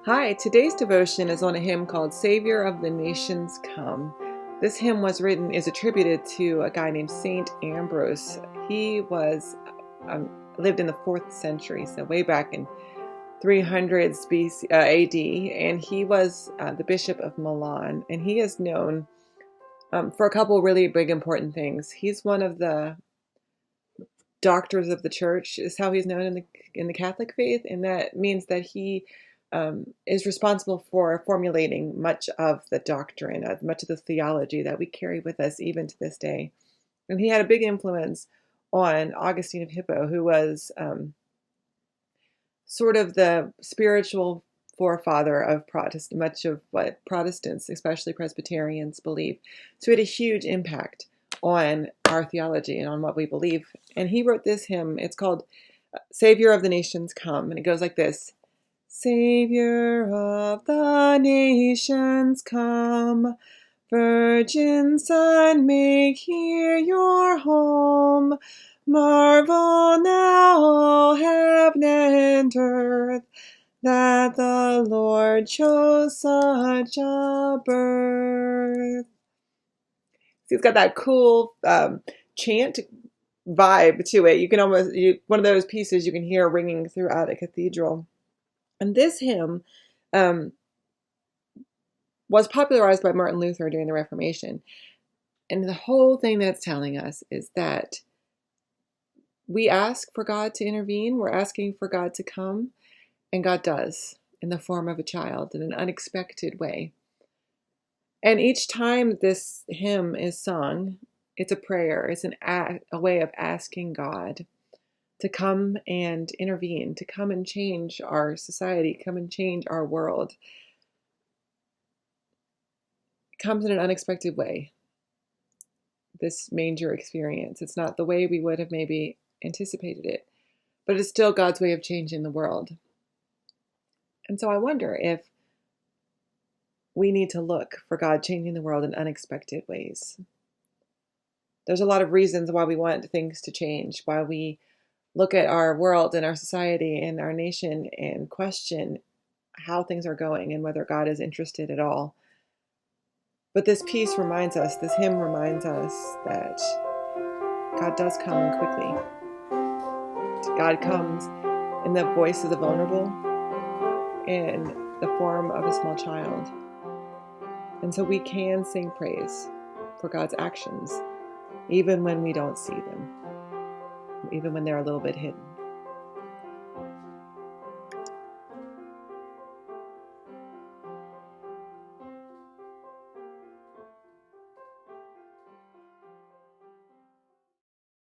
Hi, today's devotion is on a hymn called Savior of the Nations Come. This hymn is attributed to a guy named Saint Ambrose. He lived in the 4th century, so way back in 300 AD, and he was the Bishop of Milan, and he is known for a couple really big important things. He's one of the doctors of the church, is how he's known in the Catholic faith, and that means that he is responsible for formulating much of the doctrine, much of the theology that we carry with us even to this day. And he had a big influence on Augustine of Hippo, who was sort of the spiritual forefather of much of what Protestants, especially Presbyterians, believe. So it had a huge impact on our theology and on what we believe. And he wrote this hymn. It's called Savior of the Nations Come. And it goes like this. Savior of the nations come, Virgin Son, make here your home. Marvel now, all heaven and earth, that the Lord chose such a birth. See, it's got that cool chant vibe to it. You can one of those pieces you can hear ringing throughout a cathedral. And this hymn was popularized by Martin Luther during the Reformation. And the whole thing that's telling us is that we ask for God to intervene. We're asking for God to come, and God does in the form of a child in an unexpected way. And each time this hymn is sung, it's a prayer. It's a way of asking God to come and intervene, to come and change our society, come and change our world. It comes in an unexpected way, this manger experience. It's not the way we would have maybe anticipated it, but it's still God's way of changing the world. And so I wonder if we need to look for God changing the world in unexpected ways. There's a lot of reasons why we want things to change, why we look at our world and our society and our nation and question how things are going and whether God is interested at all. But this hymn reminds us that God does come quickly. God comes in the voice of the vulnerable, in the form of a small child. And so we can sing praise for God's actions, even when we don't see them, even when they're a little bit hidden.